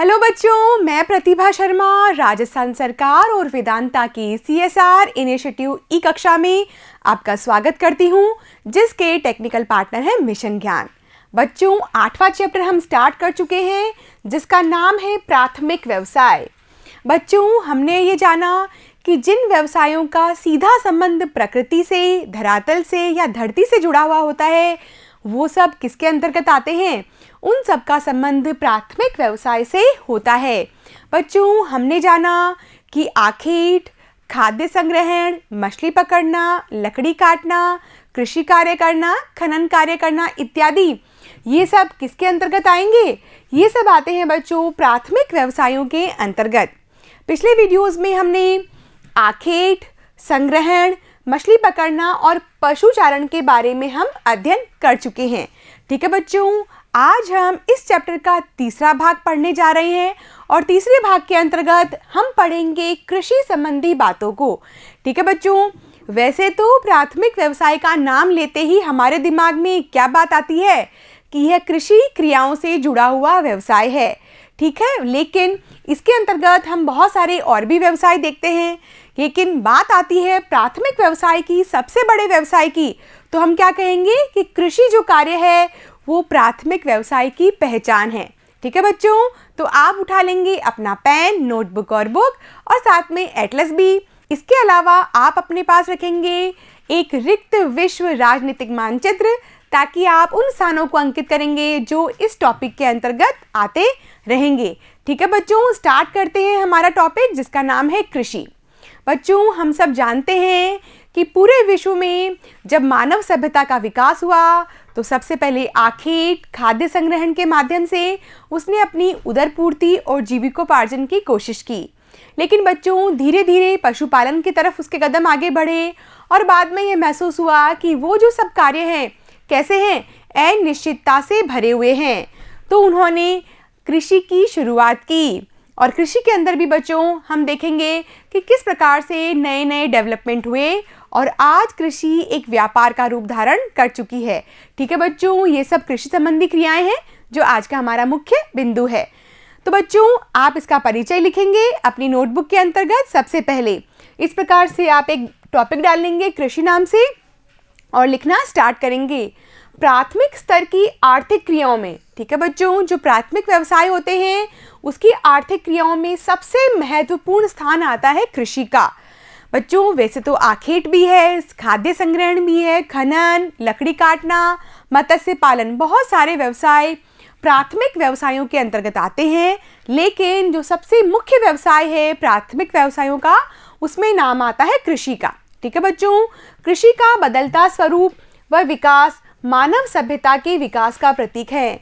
Hello बच्चों, मैं प्रतिभा शर्मा राजस्थान सरकार और वेदांता की CSR इनिशिएटिव ई कक्षा में आपका स्वागत करती हूं, जिसके टेक्निकल पार्टनर हैं मिशन ज्ञान। बच्चों, 8वां चैप्टर हम स्टार्ट कर चुके हैं, जिसका नाम है प्राथमिक व्यवसाय। बच्चों, हमने ये जाना कि जिन व्यवसायों का सीधा संबंध प्रकृति से, धरातल से या धरती से जुड़ा हुआ होता है, वो सब किसके अंतर्गत आते हैं? उन सब का संबंध प्राथमिक व्यवसाय से होता है। बच्चों, हमने जाना कि आखेट, खाद्य संग्रहण, मछली पकड़ना, लकड़ी काटना, कृषि कार्य करना, खनन कार्य करना इत्यादि, ये सब किसके अंतर्गत आएंगे? ये सब आते हैं बच्चों प्राथमिक व्यवसायों के अंतर्गत। पिछले वीडियोस में हमने आखेट, संग्रहण, मछली पकड़ना और पशुचारण के बारे में हम अध्ययन कर चुके हैं। ठीक है बच्चों, आज हम इस चैप्टर का तीसरा भाग पढ़ने जा रहे हैं और तीसरे भाग के अंतर्गत हम पढ़ेंगे कृषि संबंधी बातों को। ठीक है बच्चों, वैसे तो प्राथमिक व्यवसाय का नाम लेते ही हमारे दिमाग में क्या बात आती है कि यह कृषि क्रियाओं से जुड़ा हुआ व्यवसाय है। ठीक है, लेकिन इसके अंतर्गत हम बहुत सारे और भी व्यवसाय देखते हैं, लेकिन बात आती है प्राथमिक व्यवसाय की, सबसे बड़े व्यवसाय की, तो हम क्या कहेंगे कि कृषि जो कार्य है वो प्राथमिक व्यवसाय की पहचान है। ठीक है बच्चों, तो आप उठा लेंगे अपना पेन, नोटबुक और बुक और साथ में एटलस भी। इसके अलावा आप अपने पास रखेंगे एक रिक्त विश्व राजनीतिक मानचित्र, ताकि आप उन स्थानों को अंकित करेंगे जो इस टॉपिक के अंतर्गत आते रहेंगे। ठीक है बच्चों, स्टार्ट करते हैं हमारा टॉपिक, जिसका नाम है कृषि। बच्चों, हम सब जानते हैं कि पूरे विश्व में जब मानव सभ्यता का विकास हुआ तो सबसे पहले आखेट, खाद्य संग्रहण के माध्यम से उसने अपनी उदरपूर्ति और जीविकोपार्जन की कोशिश की। लेकिन बच्चों, धीरे धीरे पशुपालन की तरफ उसके कदम आगे बढ़े और बाद में यह महसूस हुआ कि वो जो सब कार्य हैं कैसे हैं, अनिश्चितता से भरे हुए हैं। तो उन्होंने कृषि की शुरुआत की और कृषि के अंदर भी बच्चों हम देखेंगे कि किस प्रकार से नए नए डेवलपमेंट हुए और आज कृषि एक व्यापार का रूप धारण कर चुकी है। ठीक है बच्चों, ये सब कृषि संबंधी क्रियाएं हैं जो आज का हमारा मुख्य बिंदु है। तो बच्चों, आप इसका परिचय लिखेंगे अपनी नोटबुक के अंतर्गत। सबसे पहले इस प्रकार से आप एक टॉपिक डाल लेंगे कृषि नाम से और लिखना स्टार्ट करेंगे प्राथमिक स्तर की आर्थिक क्रियाओं में। ठीक है बच्चों, जो प्राथमिक व्यवसाय होते हैं उसकी आर्थिक क्रियाओं में सबसे महत्वपूर्ण स्थान आता है कृषि का। बच्चों, वैसे तो आखेट भी है, खाद्य संग्रहण भी है, खनन, लकड़ी काटना, मत्स्य पालन, बहुत सारे व्यवसाय प्राथमिक व्यवसायों के अंतर्गत आते हैं। लेकिन जो सबसे मुख्य व्यवसाय है प्राथमिक व्यवसायों का, उसमें नाम आता है कृषि का। ठीक है बच्चों, कृषि का बदलता स्वरूप व विकास मानव सभ्यता के विकास का प्रतीक है।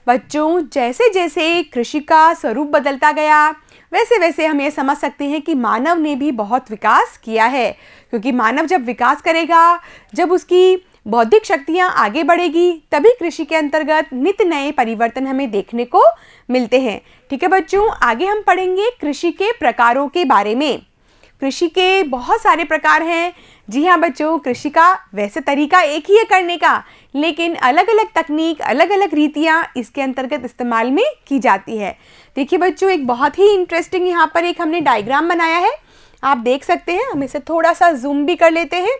बच्चों, जैसे जैसे कृषि का स्वरूप बदलता गया, वैसे वैसे हम ये समझ सकते हैं कि मानव ने भी बहुत विकास किया है, क्योंकि मानव जब विकास करेगा, जब उसकी बौद्धिक शक्तियाँ आगे बढ़ेगी, तभी कृषि के अंतर्गत नित्य नए परिवर्तन हमें देखने को मिलते हैं। ठीक है बच्चों, आगे हम पढ़ेंगे कृषि के प्रकारों के बारे में। कृषि के बहुत सारे प्रकार हैं। जी हाँ बच्चों, कृषि का वैसे तरीका एक ही है करने का, लेकिन अलग अलग तकनीक, अलग अलग रीतियाँ इसके अंतर्गत इस्तेमाल में की जाती है। देखिए बच्चों, एक बहुत ही इंटरेस्टिंग यहाँ पर एक हमने डायग्राम बनाया है, आप देख सकते हैं। हम इसे थोड़ा सा जूम भी कर लेते हैं।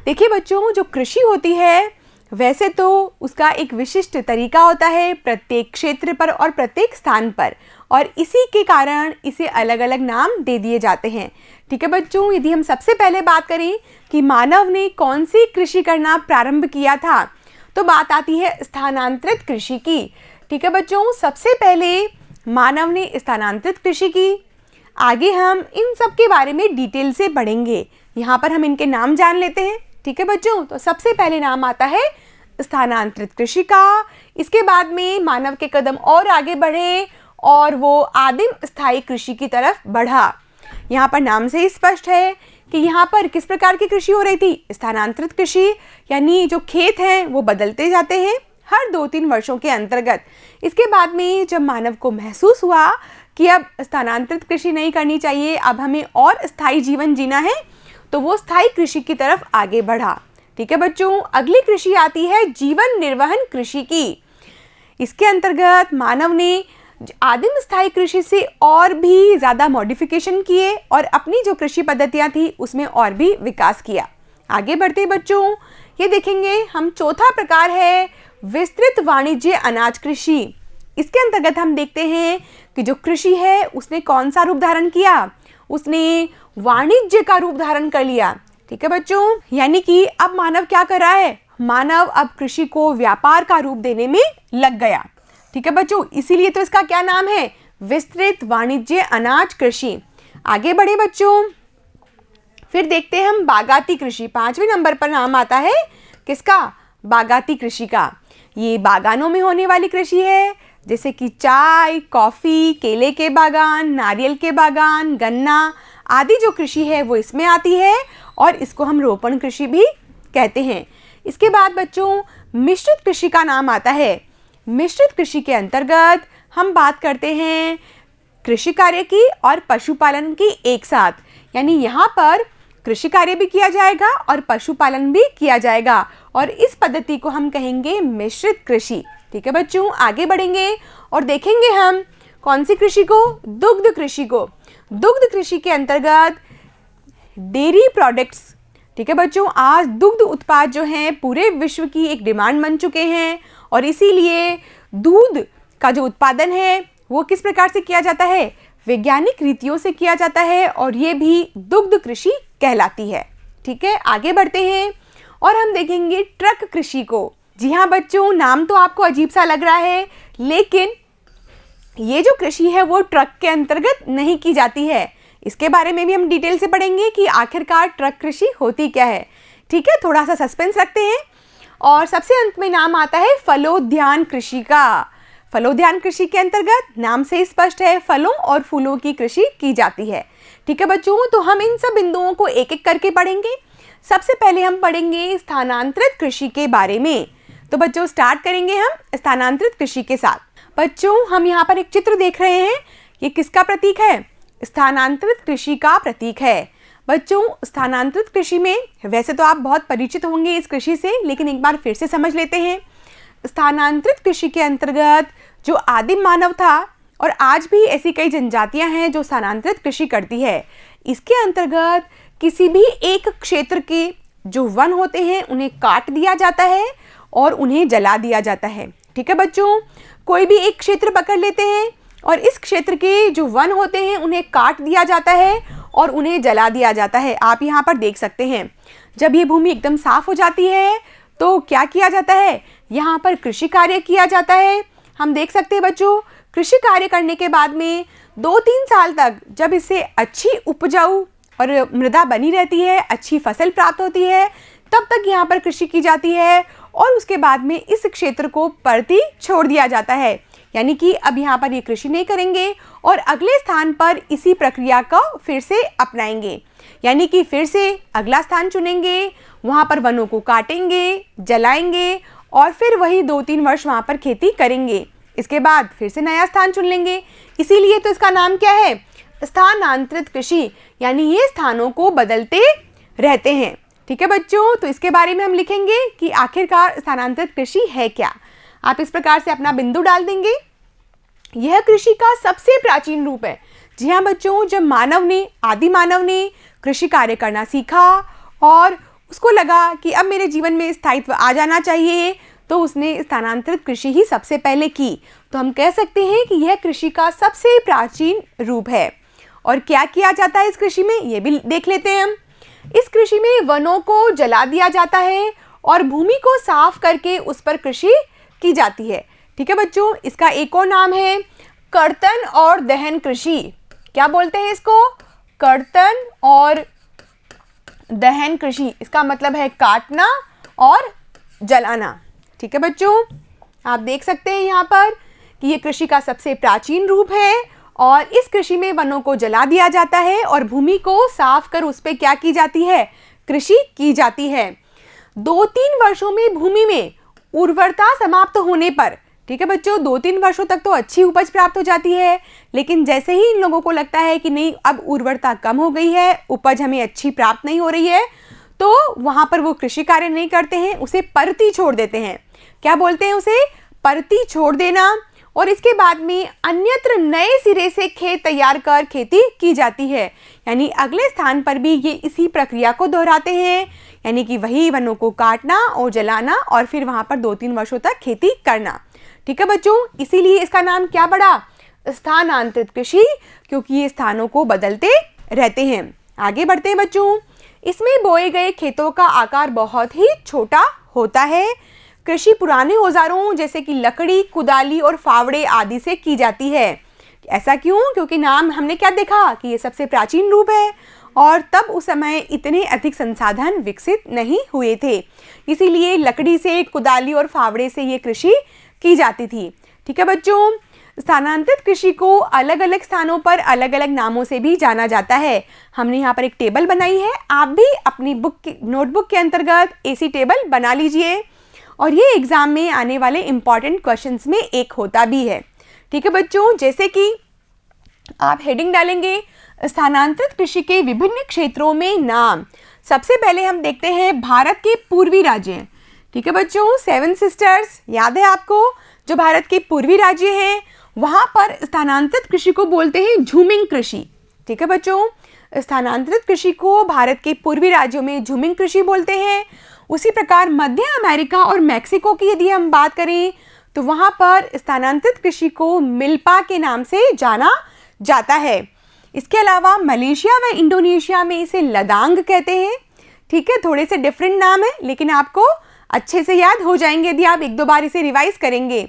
देखिए बच्चों, जो कृषि होती है वैसे तो उसका एक विशिष्ट तरीका होता है प्रत्येक क्षेत्र पर और प्रत्येक स्थान पर, और इसी के कारण इसे अलग अलग नाम दे दिए जाते हैं। ठीक है बच्चों, यदि हम सबसे पहले बात करें कि मानव ने कौन सी कृषि करना प्रारंभ किया था, तो बात आती है स्थानांतरित कृषि की। ठीक है बच्चों, सबसे पहले मानव ने स्थानांतरित कृषि की। आगे हम इन सब के बारे में डिटेल से पढ़ेंगे। यहाँ पर हम इनके नाम जान लेते हैं। ठीक है बच्चों, तो सबसे पहले नाम आता है स्थानांतरित कृषि का। इसके बाद में मानव के कदम और आगे बढ़े और वो आदिम स्थायी कृषि की तरफ बढ़ा। यहाँ पर नाम से ही स्पष्ट है कि यहाँ पर किस प्रकार की कृषि हो रही थी, स्थानांतरित कृषि, यानी जो खेत हैं वो बदलते जाते हैं हर 2-3 वर्षों के अंतर्गत। इसके बाद में जब मानव को महसूस हुआ कि अब स्थानांतरित कृषि नहीं करनी चाहिए, अब हमें और स्थायी जीवन जीना है, तो वो स्थायी कृषि की तरफ आगे बढ़ा। ठीक है बच्चों, अगली कृषि आती है जीवन निर्वहन कृषि की। इसके अंतर्गत मानव ने आदिम स्थायी कृषि से और भी ज़्यादा मॉडिफिकेशन किए और अपनी जो कृषि पद्धतियाँ थी उसमें और भी विकास किया। आगे बढ़ते बच्चों, ये देखेंगे हम चौथा प्रकार है विस्तृत वाणिज्य अनाज कृषि। इसके अंतर्गत हम देखते हैं कि जो कृषि है उसने कौन सा रूप धारण किया, उसने वाणिज्य का रूप धारण कर लिया। ठीक है बच्चों, यानी कि अब मानव क्या कर रहा है, मानव अब कृषि को व्यापार का रूप देने में लग गया। ठीक है बच्चों, इसीलिए तो इसका क्या नाम है, विस्तृत वाणिज्य अनाज कृषि। आगे बढ़े बच्चों, फिर देखते हैं हम बागाती कृषि। 5वें नंबर पर नाम आता है किसका, बागाती कृषि का। ये बागानों में होने वाली कृषि है, जैसे कि चाय, कॉफ़ी, केले के बागान, नारियल के बागान, गन्ना आदि जो कृषि है वो इसमें आती है और इसको हम रोपण कृषि भी कहते हैं। इसके बाद बच्चों मिश्रित कृषि का नाम आता है। मिश्रित कृषि के अंतर्गत हम बात करते हैं कृषि कार्य की और पशुपालन की एक साथ, यानी यहाँ पर कृषि कार्य भी किया जाएगा और पशुपालन भी किया जाएगा और इस पद्धति को हम कहेंगे मिश्रित कृषि। ठीक है बच्चों, आगे बढ़ेंगे और देखेंगे हम कौन सी कृषि को, दुग्ध कृषि को। दुग्ध कृषि के अंतर्गत डेयरी प्रोडक्ट्स। ठीक है बच्चों, आज दुग्ध उत्पाद जो हैं पूरे विश्व की एक डिमांड बन चुके हैं और इसीलिए दूध का जो उत्पादन है वो किस प्रकार से किया जाता है, वैज्ञानिक रीतियों से किया जाता है और ये भी दुग्ध कृषि कहलाती है। ठीक है, आगे बढ़ते हैं और हम देखेंगे ट्रक कृषि को। जी हाँ बच्चों, नाम तो आपको अजीब सा लग रहा है, लेकिन ये जो कृषि है वो ट्रक के अंतर्गत नहीं की जाती है। इसके बारे में भी हम डिटेल से पढ़ेंगे कि आखिरकार ट्रक कृषि होती क्या है। ठीक है, थोड़ा सा सस्पेंस रखते हैं। और सबसे अंत में नाम आता है फलोद्यान कृषि का। फलोद्यान कृषि के अंतर्गत नाम से स्पष्ट है, फलों और फूलों की कृषि की जाती है। ठीक है बच्चों, तो हम इन सब बिंदुओं को एक एक करके पढ़ेंगे। सबसे पहले हम पढ़ेंगे स्थानांतरित कृषि के बारे में। तो बच्चों स्टार्ट करेंगे हम स्थानांतरित कृषि के साथ। बच्चों हम यहाँ पर एक चित्र देख रहे हैं, ये किसका प्रतीक है, स्थानांतरित कृषि का प्रतीक है। बच्चों स्थानांतरित कृषि में वैसे तो आप बहुत परिचित होंगे इस कृषि से, लेकिन एक बार फिर से समझ लेते हैं। स्थानांतरित कृषि के अंतर्गत जो आदिम मानव था और आज भी ऐसी कई जनजातियां हैं जो स्थानांतरित कृषि करती है, इसके अंतर्गत किसी भी एक क्षेत्र के जो वन होते हैं उन्हें काट दिया जाता है और उन्हें जला दिया जाता है। ठीक है बच्चों, कोई भी एक क्षेत्र पकड़ लेते हैं और इस क्षेत्र के जो वन होते हैं उन्हें काट दिया जाता है और उन्हें जला दिया जाता है। आप यहाँ पर देख सकते हैं, जब ये भूमि एकदम साफ हो जाती है तो क्या किया जाता है, यहाँ पर कृषि कार्य किया जाता है। हम देख सकते हैं बच्चों, कृषि कार्य करने के बाद में 2-3 साल तक जब इससे अच्छी उपजाऊ और मृदा बनी रहती है, अच्छी फसल प्राप्त होती है, तब तक यहाँ पर कृषि की जाती है और उसके बाद में इस क्षेत्र को परती छोड़ दिया जाता है। यानी कि अब यहाँ पर ये कृषि नहीं करेंगे और अगले स्थान पर इसी प्रक्रिया को फिर से अपनाएंगे, यानी कि फिर से अगला स्थान चुनेंगे, वहाँ पर वनों को काटेंगे, जलाएंगे और फिर वही 2-3 वर्ष वहाँ पर खेती करेंगे। इसके बाद फिर से नया स्थान चुन लेंगे। इसीलिए तो इसका नाम क्या है, स्थानांतरित कृषि, यानी ये स्थानों को बदलते रहते हैं। ठीक है बच्चों, तो इसके बारे में हम लिखेंगे कि आखिरकार स्थानांतरित कृषि है क्या। आप इस प्रकार से अपना बिंदु डाल देंगे। यह कृषि का सबसे प्राचीन रूप है। जी हाँ बच्चों, जब आदि मानव ने कृषि कार्य करना सीखा और उसको लगा कि अब मेरे जीवन में स्थायित्व आ जाना चाहिए, तो उसने स्थानांतरित कृषि ही सबसे पहले की। तो हम कह सकते हैं कि यह कृषि का सबसे प्राचीन रूप है। और क्या किया जाता है इस कृषि में, ये भी देख लेते हैं हम। इस कृषि में वनों को जला दिया जाता है और भूमि को साफ करके उस पर कृषि की जाती है। ठीक है बच्चों, इसका एक और नाम है कर्तन और दहन कृषि। क्या बोलते हैं इसको, कर्तन और दहन कृषि। इसका मतलब है काटना और जलाना। ठीक है बच्चों, आप देख सकते हैं यहाँ पर कि ये कृषि का सबसे प्राचीन रूप है और इस कृषि में वनों को जला दिया जाता है और भूमि को साफ कर उस पर क्या की जाती है, कृषि की जाती है। 2-3 वर्षों में भूमि में उर्वरता समाप्त होने पर, ठीक है बच्चों, 2-3 वर्षों तक तो अच्छी उपज प्राप्त हो जाती है, लेकिन जैसे ही इन लोगों को लगता है कि नहीं अब उर्वरता कम हो गई है, उपज हमें अच्छी प्राप्त नहीं हो रही है, तो वहाँ पर वो कृषि कार्य नहीं करते हैं, उसे परती छोड़ देते हैं। क्या बोलते हैं उसे, परती छोड़ देना। और इसके बाद में अन्यत्र नए सिरे से खेत तैयार कर खेती की जाती है। यानी अगले स्थान पर भी ये इसी प्रक्रिया को दोहराते हैं, यानी कि वही वनों को काटना और जलाना और फिर वहाँ पर 2-3 वर्षों तक खेती करना। ठीक है बच्चों, इसीलिए इसका नाम क्या पड़ा? स्थानांतरित कृषि, क्योंकि ये स्थानों को बदलते रहते हैं। आगे बढ़ते हैं बच्चों। इसमें बोए गए खेतों का आकार बहुत ही छोटा होता है। कृषि पुराने औजारों जैसे कि लकड़ी, कुदाली और फावड़े आदि से की जाती है। ऐसा क्यों? क्योंकि नाम हमने क्या देखा कि ये सबसे प्राचीन रूप है और तब उस समय इतने अधिक संसाधन विकसित नहीं हुए थे, इसीलिए लकड़ी से, कुदाली और फावड़े से ये कृषि की जाती थी। ठीक है बच्चों, स्थानांतरित कृषि को अलग अलग स्थानों पर अलग अलग नामों से भी जाना जाता है। हमने यहाँ पर एक टेबल बनाई है, आप भी अपनी नोटबुक के अंतर्गत ऐसी टेबल बना लीजिए और ये एग्जाम में आने वाले इंपॉर्टेंट क्वेश्चंस में एक होता भी है। ठीक है बच्चों, जैसे कि आप हेडिंग डालेंगे स्थानांतरित कृषि के विभिन्न क्षेत्रों में नाम। सबसे पहले हम देखते हैं भारत के पूर्वी राज्य। ठीक है बच्चों, 7 सिस्टर्स याद है आपको, जो भारत के पूर्वी राज्य हैं वहाँ पर स्थानांतरित कृषि को बोलते हैं झूमिंग कृषि। ठीक है बच्चों, स्थानांतरित कृषि को भारत के पूर्वी राज्यों में झूमिंग कृषि बोलते हैं। उसी प्रकार मध्य अमेरिका और मैक्सिको की यदि हम बात करें तो वहाँ पर स्थानांतरित कृषि को मिल्पा के नाम से जाना जाता है। इसके अलावा मलेशिया व इंडोनेशिया में इसे लदांग कहते हैं। ठीक है, थोड़े से डिफरेंट नाम है लेकिन आपको अच्छे से याद हो जाएंगे यदि आप 1-2 बार इसे रिवाइज करेंगे।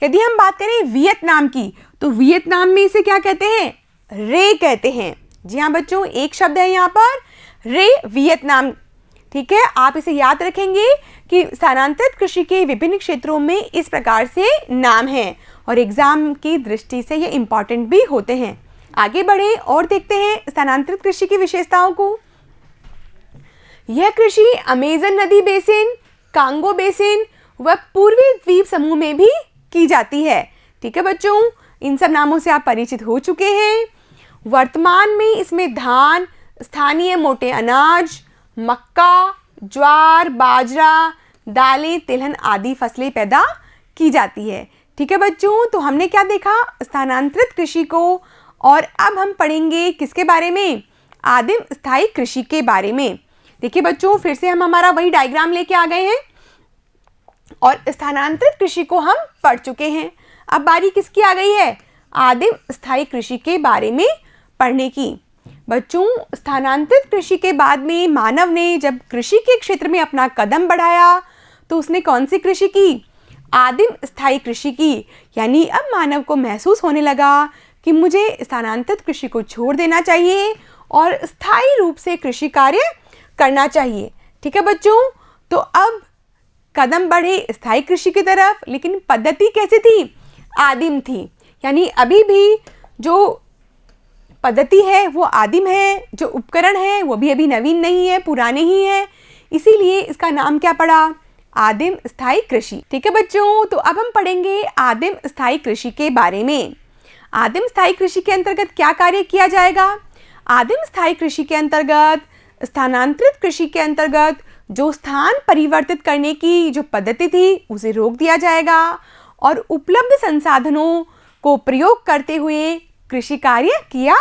यदि हम बात करें वियतनाम की तो वियतनाम में इसे क्या कहते हैं? रे कहते हैं। जी हाँ बच्चों, एक शब्द है यहाँ पर रे, वियतनाम। ठीक है, आप इसे याद रखेंगे कि स्थानांतरित कृषि के विभिन्न क्षेत्रों में इस प्रकार से नाम हैं और एग्जाम की दृष्टि से ये इंपॉर्टेंट भी होते हैं। आगे बढ़े और देखते हैं स्थानांतरित कृषि की विशेषताओं को। यह कृषि अमेजन नदी बेसिन, कांगो बेसिन व पूर्वी द्वीप समूह में भी की जाती है। ठीक है बच्चों, इन सब नामों से आप परिचित हो चुके हैं। वर्तमान में इसमें धान, स्थानीय मोटे अनाज, मक्का, ज्वार, बाजरा, दालें, तिलहन आदि फसलें पैदा की जाती है। ठीक है बच्चों, तो हमने क्या देखा? स्थानांतरित कृषि को। और अब हम पढ़ेंगे किसके बारे में? आदिम स्थायी कृषि के बारे में। देखिए बच्चों, फिर से हम हमारा वही डायग्राम लेके आ गए हैं और स्थानांतरित कृषि को हम पढ़ चुके हैं। अब बारी किसकी आ गई है? आदिम स्थायी कृषि के बारे में पढ़ने की। बच्चों, स्थानांतरित कृषि के बाद में मानव ने जब कृषि के क्षेत्र में अपना कदम बढ़ाया तो उसने कौन सी कृषि की? आदिम स्थायी कृषि की। यानी अब मानव को महसूस होने लगा कि मुझे स्थानांतरित कृषि को छोड़ देना चाहिए और स्थायी रूप से कृषि कार्य करना चाहिए। ठीक है बच्चों, तो अब कदम बढ़े स्थायी कृषि की तरफ, लेकिन पद्धति कैसी थी? आदिम थी। यानी अभी भी जो पद्धति है वो आदिम है, जो उपकरण है वो भी अभी नवीन नहीं है, पुराने ही हैं, इसीलिए इसका नाम क्या पड़ा? आदिम स्थायी कृषि। ठीक है बच्चों, तो अब हम पढ़ेंगे आदिम स्थायी कृषि के बारे में। आदिम स्थायी कृषि के अंतर्गत क्या कार्य किया जाएगा? आदिम स्थायी कृषि के अंतर्गत, स्थानांतरित कृषि के अंतर्गत जो स्थान परिवर्तित करने की जो पद्धति थी उसे रोक दिया जाएगा और उपलब्ध संसाधनों को प्रयोग करते हुए कृषि कार्य किया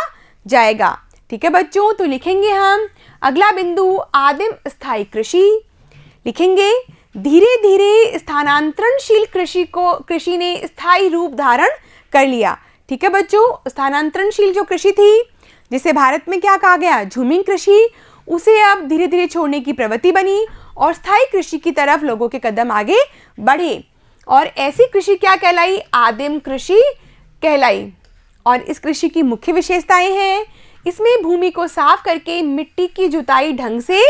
जाएगा। ठीक है बच्चों, तो लिखेंगे हम अगला बिंदु आदिम स्थायी कृषि। लिखेंगे धीरे धीरे स्थानांतरणशील कृषि ने स्थायी रूप धारण कर लिया। ठीक है बच्चों, स्थानांतरणशील जो कृषि थी जिसे भारत में क्या कहा गया? झूमिंग कृषि, उसे अब धीरे धीरे छोड़ने की प्रवृत्ति बनी और स्थायी कृषि की तरफ लोगों के कदम आगे बढ़े और ऐसी कृषि क्या कहलाई? आदिम कृषि कहलाई। और इस कृषि की मुख्य विशेषताएं हैं, इसमें भूमि को साफ करके मिट्टी की जुताई ढंग से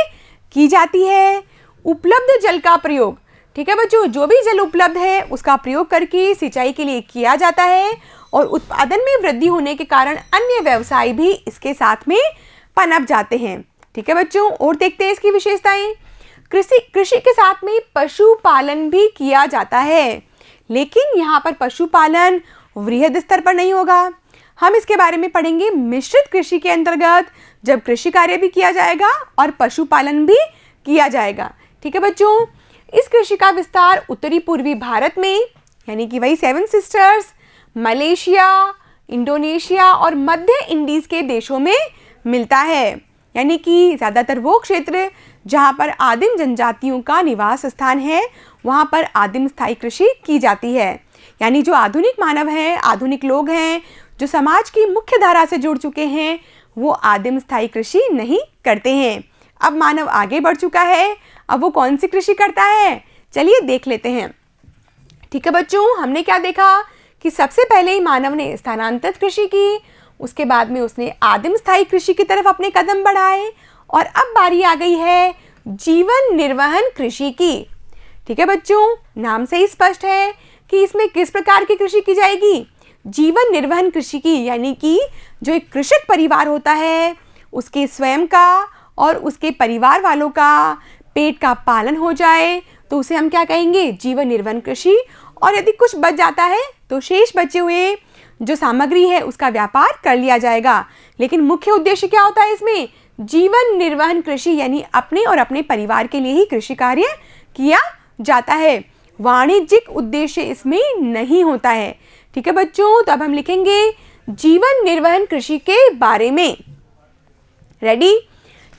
की जाती है। उपलब्ध जल का प्रयोग, ठीक है बच्चों, जो भी जल उपलब्ध है उसका प्रयोग करके सिंचाई के लिए किया जाता है और उत्पादन में वृद्धि होने के कारण अन्य व्यवसाय भी इसके साथ में पनप जाते हैं। ठीक है बच्चों, और देखते हैं इसकी विशेषताएं। कृषि के साथ में पशुपालन भी किया जाता है, लेकिन यहाँ पर पशुपालन वृहद स्तर पर नहीं होगा। हम इसके बारे में पढ़ेंगे मिश्रित कृषि के अंतर्गत, जब कृषि कार्य भी किया जाएगा और पशुपालन भी किया जाएगा। ठीक है बच्चों, इस कृषि का विस्तार उत्तरी पूर्वी भारत में, यानी कि वही 7 सिस्टर्स, मलेशिया, इंडोनेशिया और मध्य इंडीज़ के देशों में मिलता है। यानी कि ज़्यादातर वो क्षेत्र जहाँ पर आदिम जनजातियों का निवास स्थान है, वहाँ पर आदिम स्थायी कृषि की जाती है। यानी जो आधुनिक मानव हैं, आधुनिक लोग हैं, जो समाज की मुख्य धारा से जुड़ चुके हैं, वो आदिम स्थायी कृषि नहीं करते हैं। अब मानव आगे बढ़ चुका है, अब वो कौन सी कृषि करता है, चलिए देख लेते हैं। ठीक है बच्चों, हमने क्या देखा कि सबसे पहले ही मानव ने स्थानांतरित कृषि की, उसके बाद में उसने आदिम स्थायी कृषि की तरफ अपने कदम बढ़ाए और अब बारी आ गई है जीवन निर्वहन कृषि की। ठीक है बच्चों, नाम से ही स्पष्ट है कि इसमें किस प्रकार की कृषि की जाएगी, जीवन निर्वहन कृषि की। यानी कि जो एक कृषक परिवार होता है, उसके स्वयं का और उसके परिवार वालों का पेट का पालन हो जाए तो उसे हम क्या कहेंगे, जीवन निर्वहन कृषि। और यदि कुछ बच जाता है तो शेष बचे हुए जो सामग्री है उसका व्यापार कर लिया जाएगा। लेकिन मुख्य उद्देश्य क्या होता है इसमें, जीवन निर्वहन कृषि, यानी अपने और अपने परिवार के लिए ही कृषि कार्य किया जाता है। वाणिज्यिक उद्देश्य इसमें नहीं होता है। ठीक है बच्चों, तो अब हम लिखेंगे जीवन निर्वहन कृषि के बारे में। रेडी।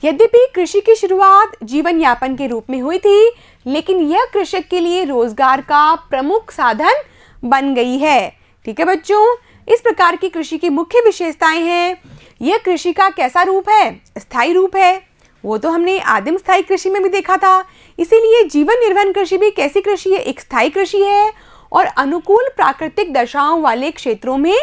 यद्यपि कृषि की शुरुआत जीवन यापन के रूप में हुई थी, लेकिन यह कृषक के लिए रोजगार का प्रमुख साधन बन गई है। ठीक है बच्चों, इस प्रकार की कृषि की मुख्य विशेषताएं हैं। यह कृषि का कैसा रूप है, स्थायी रूप है। वो तो हमने आदिम स्थायी कृषि में भी देखा था। इसीलिए जीवन निर्वहन कृषि भी कैसी कृषि है, एक स्थायी कृषि है और अनुकूल प्राकृतिक दशाओं वाले क्षेत्रों में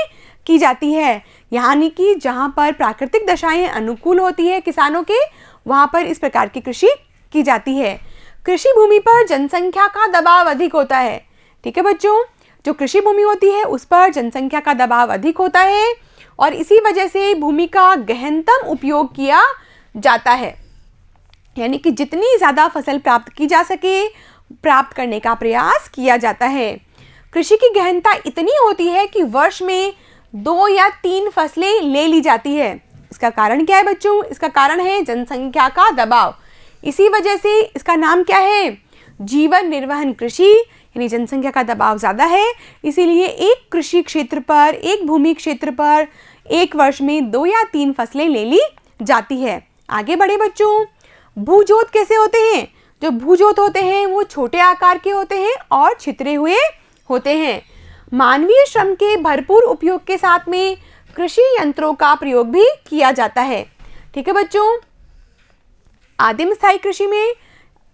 की जाती है। यानी कि जहाँ पर प्राकृतिक दशाएं अनुकूल होती है किसानों के, वहाँ पर इस प्रकार की कृषि की जाती है। कृषि भूमि पर जनसंख्या का दबाव अधिक होता है। ठीक है बच्चों, जो कृषि भूमि होती है उस पर जनसंख्या का दबाव अधिक होता है और इसी वजह से भूमि का गहनतम उपयोग किया जाता है। यानी कि जितनी ज़्यादा फसल प्राप्त की जा सके, प्राप्त करने का प्रयास किया जाता है। कृषि की गहनता इतनी होती है कि वर्ष में 2 या 3 फसलें ले ली जाती है। इसका कारण क्या है बच्चों, इसका कारण है जनसंख्या का दबाव। इसी वजह से इसका नाम क्या है, जीवन निर्वहन कृषि। यानी जनसंख्या का दबाव ज़्यादा है, इसीलिए एक कृषि क्षेत्र पर, एक भूमि क्षेत्र पर एक वर्ष में 2 या 3 फसलें ले ली जाती है। आगे बढ़े बच्चों, भूजोत कैसे होते हैं। जो भूजोत होते हैं वो छोटे आकार के होते हैं और छितरे हुए होते हैं। मानवीय श्रम के भरपूर उपयोग के साथ में कृषि यंत्रों का प्रयोग भी किया जाता है। ठीक है बच्चों, आदिम स्थायी कृषि में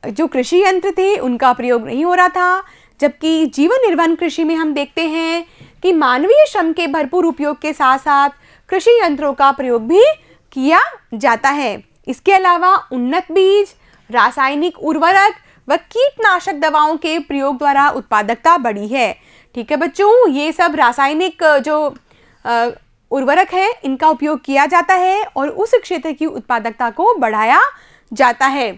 जो कृषि यंत्र थे उनका प्रयोग नहीं हो रहा था, जबकि जीवन निर्वहन कृषि में हम देखते हैं कि मानवीय श्रम के भरपूर उपयोग के साथ साथ कृषि यंत्रों का प्रयोग भी किया जाता है। इसके अलावा उन्नत बीज, रासायनिक उर्वरक व कीटनाशक दवाओं के प्रयोग द्वारा उत्पादकता बढ़ी है। ठीक है बच्चों, ये सब रासायनिक जो उर्वरक है इनका उपयोग किया जाता है और उस क्षेत्र की उत्पादकता को बढ़ाया जाता है।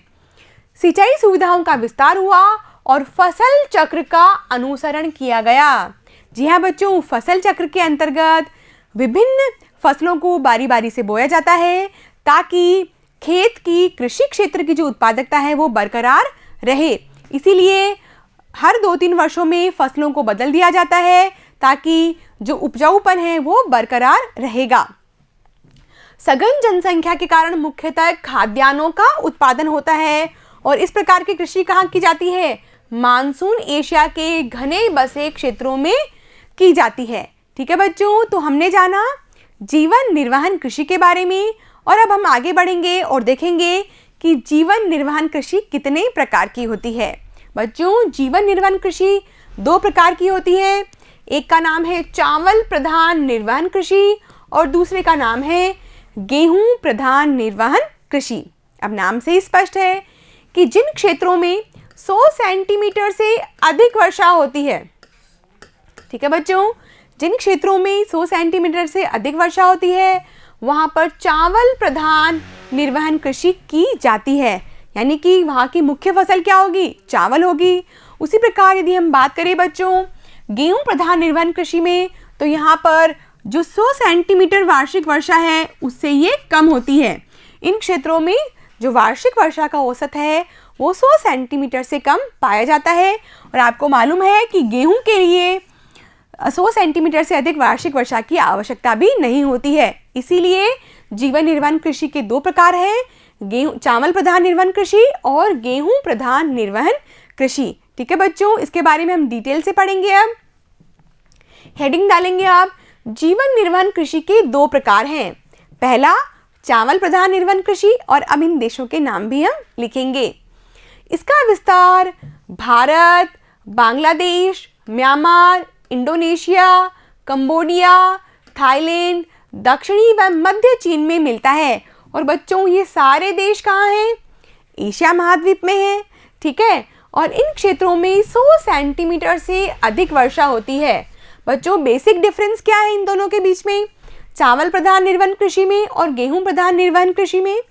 सिंचाई सुविधाओं का विस्तार हुआ और फसल चक्र का अनुसरण किया गया। जी हाँ बच्चों, फसल चक्र के अंतर्गत विभिन्न फसलों को बारी बारी से बोया जाता है ताकि खेत की, कृषि क्षेत्र की जो उत्पादकता है वो बरकरार रहे। इसीलिए हर 2-3 वर्षों में फसलों को बदल दिया जाता है ताकि जो उपजाऊपन है वो बरकरार रहेगा। सघन जनसंख्या के कारण मुख्यतः खाद्यान्नों का उत्पादन होता है और इस प्रकार की कृषि कहाँ की जाती है, मानसून एशिया के घने बसे क्षेत्रों में की जाती है। ठीक है बच्चों, तो हमने जाना जीवन निर्वहन कृषि के बारे में और अब हम आगे बढ़ेंगे और देखेंगे कि जीवन निर्वहन कृषि कितने प्रकार की होती है। बच्चों, जीवन निर्वहन कृषि 2 प्रकार की होती है। एक का नाम है चावल प्रधान निर्वहन कृषि और दूसरे का नाम है गेहूं प्रधान निर्वहन कृषि। अब नाम से ही स्पष्ट है कि जिन क्षेत्रों में 100 सेंटीमीटर से अधिक वर्षा होती है, ठीक है बच्चों, जिन क्षेत्रों में 100 सेंटीमीटर से अधिक वर्षा होती है वहाँ पर चावल प्रधान निर्वहन कृषि की जाती है। यानी कि वहाँ की मुख्य फसल क्या होगी, चावल होगी। उसी प्रकार यदि हम बात करें बच्चों गेहूं प्रधान निर्वहन कृषि में, तो यहाँ पर जो 100 सेंटीमीटर वार्षिक वर्षा है उससे ये कम होती है। इन क्षेत्रों में जो वार्षिक वर्षा का औसत है वो 100 सेंटीमीटर से कम पाया जाता है। और आपको मालूम है कि गेहूं के लिए 100 सेंटीमीटर से अधिक वार्षिक वर्षा की आवश्यकता भी नहीं होती है। इसीलिए जीवन निर्वहन कृषि के दो प्रकार हैं, गेहूं चावल प्रधान निर्वहन कृषि और गेहूं प्रधान निर्वहन कृषि। ठीक है बच्चों, इसके बारे में हम डिटेल से पढ़ेंगे। अब हेडिंग डालेंगे आप, जीवन निर्वहन कृषि के दो प्रकार हैं। पहला चावल प्रधान निर्वहन कृषि, और अब इन देशों के नाम भी हम लिखेंगे। इसका विस्तार Bharat, Bangladesh, Myanmar, Indonesia, Cambodia, Thailand, दक्षिणी व मध्य चीन में मिलता है। और बच्चों ये सारे देश कहाँ हैं? एशिया महाद्वीप में हैं। ठीक है, और इन क्षेत्रों में 100 सेंटीमीटर से अधिक वर्षा होती है। बच्चों बेसिक डिफरेंस क्या है इन दोनों के बीच में? चावल प्रधान निर्वहन कृषि में और गेहूं प्रधान निर्वहन कृषि में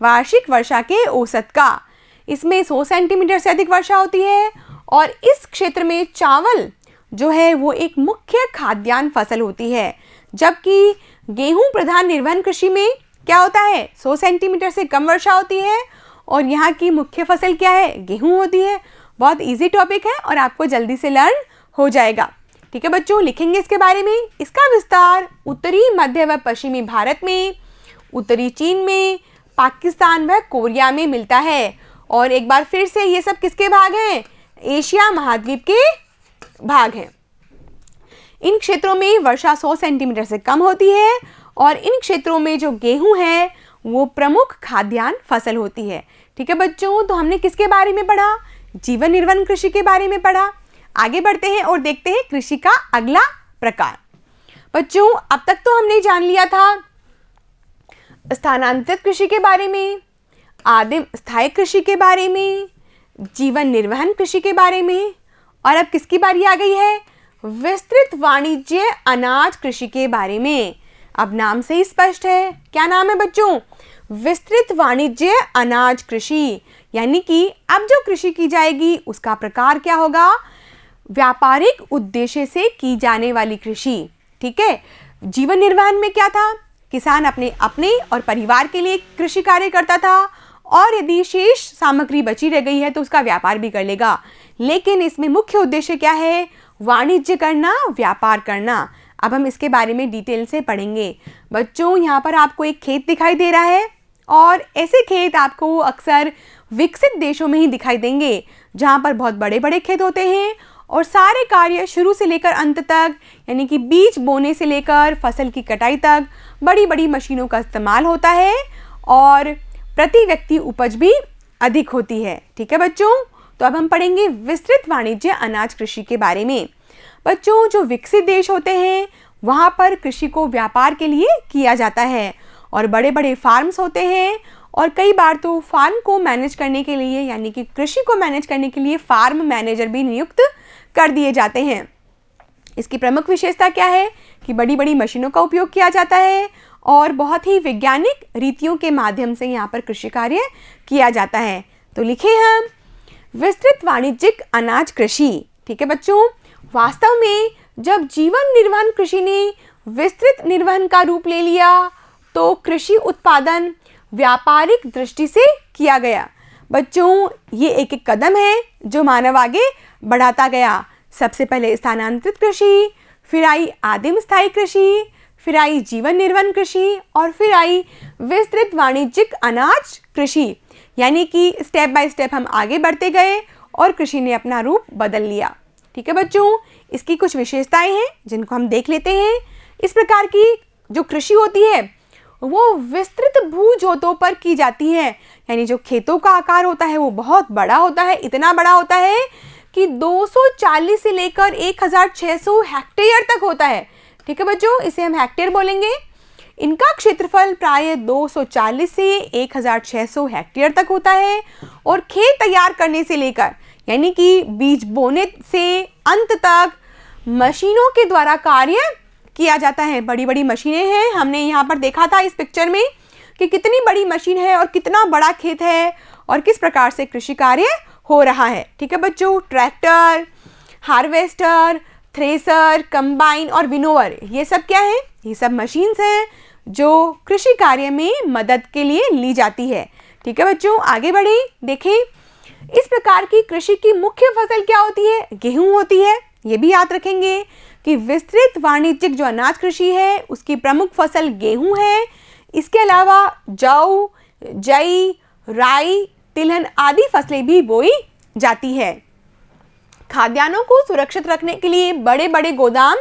वार्षिक वर्षा के औसत का। इसमें 100 सेंटीमीटर से अधिक वर्षा होती है और इस क्षेत्र में चावल जो है वो एक मुख्य खाद्यान्न फसल होती है, जबकि गेहूं प्रधान निर्वहन कृषि में क्या होता है? 100 सेंटीमीटर से कम वर्षा होती है और यहाँ की मुख्य फसल क्या है? गेहूं होती है। बहुत इजी टॉपिक है और आपको जल्दी से लर्न हो जाएगा। ठीक है बच्चों, लिखेंगे इसके बारे में। इसका विस्तार उत्तरी, मध्य व पश्चिमी भारत में, उत्तरी चीन में, पाकिस्तान व कोरिया में मिलता है। और एक बार फिर से ये सब किसके भाग हैं? एशिया महाद्वीप के भाग हैं। इन क्षेत्रों में वर्षा 100 सेंटीमीटर से कम होती है और इन क्षेत्रों में जो गेहूं है वो प्रमुख खाद्यान्न फसल होती है। ठीक है बच्चों, तो हमने किसके बारे में पढ़ा? जीवन निर्वहन कृषि के बारे में पढ़ा। आगे बढ़ते हैं और देखते हैं कृषि का अगला प्रकार। बच्चों अब तक तो हमने जान लिया था स्थानांतरित कृषि के बारे में, आदिम स्थायी कृषि के बारे में, जीवन निर्वहन कृषि के बारे में, और अब किसकी बारी आ गई है? विस्तृत वाणिज्य अनाज कृषि के बारे में। अब नाम से ही स्पष्ट है, क्या नाम है बच्चों? विस्तृत वाणिज्य अनाज कृषि। यानी कि अब जो कृषि की जाएगी उसका प्रकार क्या होगा? व्यापारिक उद्देश्य से की जाने वाली कृषि। ठीक है, जीवन निर्वहन में क्या था? किसान अपने और परिवार के लिए कृषि कार्य करता था और यदि शेष सामग्री बची रह गई है तो उसका व्यापार भी कर लेगा। लेकिन इसमें मुख्य उद्देश्य क्या है? वाणिज्य करना, व्यापार करना। अब हम इसके बारे में डिटेल से पढ़ेंगे। बच्चों यहाँ पर आपको एक खेत दिखाई दे रहा है और ऐसे खेत आपको अक्सर विकसित देशों में ही दिखाई देंगे, जहाँ पर बहुत बड़े बड़े खेत होते हैं और सारे कार्य शुरू से लेकर अंत तक, यानी कि बीज बोने से लेकर फसल की कटाई तक बड़ी बड़ी मशीनों का इस्तेमाल होता है और प्रति व्यक्ति उपज भी अधिक होती है। ठीक है बच्चों, तो अब हम पढ़ेंगे विस्तृत वाणिज्य अनाज कृषि के बारे में। बच्चों जो विकसित देश होते हैं वहाँ पर कृषि को व्यापार के लिए किया जाता है और बड़े बड़े फार्म्स होते हैं और कई बार तो फार्म को मैनेज करने के लिए, यानी कि कृषि को मैनेज करने के लिए फार्म मैनेजर भी नियुक्त कर दिए जाते हैं। इसकी प्रमुख विशेषता क्या है कि बड़ी बड़ी मशीनों का उपयोग किया जाता है और बहुत ही वैज्ञानिक रीतियों के माध्यम से यहाँ पर कृषि कार्य किया जाता है। तो लिखे हम विस्तृत वाणिज्यिक अनाज कृषि। ठीक है बच्चों, वास्तव में जब जीवन निर्वहन कृषि ने विस्तृत निर्वहन का रूप ले लिया तो कृषि उत्पादन व्यापारिक दृष्टि से किया गया। बच्चों ये एक एक कदम है जो मानव आगे बढ़ाता गया। सबसे पहले स्थानांतरित कृषि, फिर आई आदिम स्थायी कृषि, फिर आई जीवन निर्वहन कृषि और फिर आई विस्तृत वाणिज्यिक अनाज कृषि। यानी कि स्टेप बाय स्टेप हम आगे बढ़ते गए और कृषि ने अपना रूप बदल लिया। ठीक है बच्चों, इसकी कुछ विशेषताएं हैं जिनको हम देख लेते हैं। इस प्रकार की जो कृषि होती है वो विस्तृत भू जोतों पर की जाती है, यानी जो खेतों का आकार होता है वो बहुत बड़ा होता है, इतना बड़ा होता है कि 240 से लेकर 1600 हेक्टेयर तक होता है। ठीक है बच्चों, इसे हम हेक्टेयर बोलेंगे। इनका क्षेत्रफल प्राय 240 से 1600 हेक्टेयर तक होता है और खेत तैयार करने से लेकर, यानी कि बीज बोने से अंत तक मशीनों के द्वारा कार्य किया जाता है। बड़ी बड़ी मशीनें हैं, हमने यहाँ पर देखा था इस पिक्चर में कि कितनी बड़ी मशीन है और कितना बड़ा खेत है और किस प्रकार से कृषि कार्य हो रहा है। ठीक है बच्चों, ट्रैक्टर, हार्वेस्टर, थ्रेसर, कंबाइन और विनोवर, ये सब क्या है? ये सब मशीन्स हैं जो कृषि कार्य में मदद के लिए ली जाती है। ठीक है बच्चों, आगे बढ़े, देखें इस प्रकार की कृषि की मुख्य फसल क्या होती है? गेहूं होती है। ये भी याद रखेंगे कि विस्तृत वाणिज्यिक जो अनाज कृषि है उसकी प्रमुख फसल गेहूं है। इसके अलावा जौ, जई, राई, तिलहन आदि फसलें भी बोई जाती है। खाद्यान्नों को सुरक्षित रखने के लिए बड़े बड़े गोदाम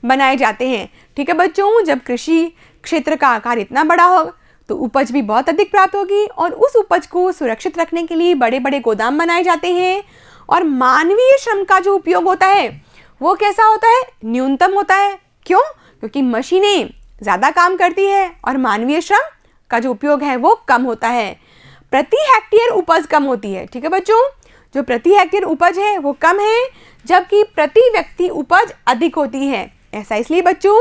बनाए जाते हैं। ठीक है बच्चों, जब कृषि क्षेत्र का आकार इतना बड़ा हो तो उपज भी बहुत अधिक प्राप्त होगी और उस उपज को सुरक्षित रखने के लिए बड़े बड़े गोदाम बनाए जाते हैं। और मानवीय श्रम का जो उपयोग होता है वो कैसा होता है? न्यूनतम होता है। क्यों? क्योंकि मशीनें ज़्यादा काम करती है और मानवीय श्रम का जो उपयोग है वो कम होता है। प्रति हेक्टेयर उपज कम होती है। ठीक है बच्चों, जो प्रति हेक्टेयर उपज है वो कम है, जबकि प्रति व्यक्ति उपज अधिक होती है। ऐसा इसलिए बच्चों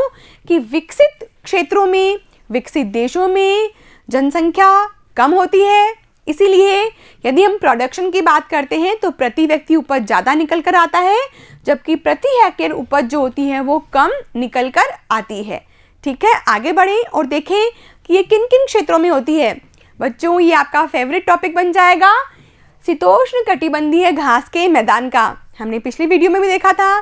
कि विकसित क्षेत्रों में, विकसित देशों में जनसंख्या कम होती है, इसीलिए यदि हम प्रोडक्शन की बात करते हैं तो प्रति व्यक्ति उपज ज़्यादा निकल कर आता है, जबकि प्रति हेक्टेयर उपज जो होती है वो कम निकल कर आती है। ठीक है, आगे बढ़ें और देखें कि ये किन किन क्षेत्रों में होती है। बच्चों, ये आपका फेवरेट टॉपिक बन जाएगा शीतोष्ण कटिबंधीय घास के मैदान का। हमने पिछली वीडियो में भी देखा था।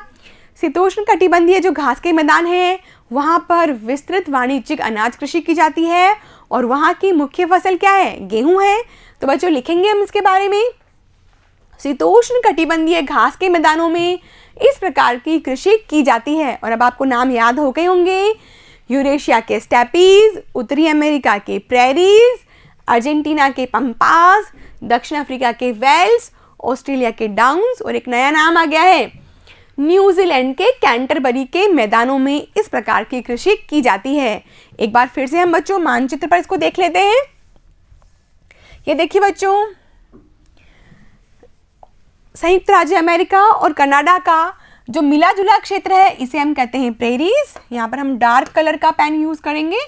शीतोष्ण कटिबंधीय जो घास के मैदान है वहाँ पर विस्तृत वाणिज्यिक अनाज कृषि की जाती है और वहाँ की मुख्य फसल क्या है? गेहूं है। तो बच्चों लिखेंगे हम इसके बारे में। शीतोष्ण कटिबंधीय घास के मैदानों में इस प्रकार की कृषि की जाती है और अब आपको नाम याद हो गए होंगे। यूरेशिया के स्टेपीज, उत्तरी अमेरिका के प्रेरीज, अर्जेंटीना के पंपास, दक्षिण अफ्रीका के वेल्स, ऑस्ट्रेलिया के डाउन्स और एक नया नाम आ गया है, न्यूजीलैंड के कैंटरबरी के मैदानों में इस प्रकार की कृषि की जाती है। एक बार फिर से हम बच्चों मानचित्र पर इसको देख लेते हैं। ये देखिए बच्चों, संयुक्त राज्य अमेरिका और कनाडा का जो मिला जुला क्षेत्र है इसे हम कहते हैं प्रेरीज। यहाँ पर हम डार्क कलर का पेन यूज करेंगे।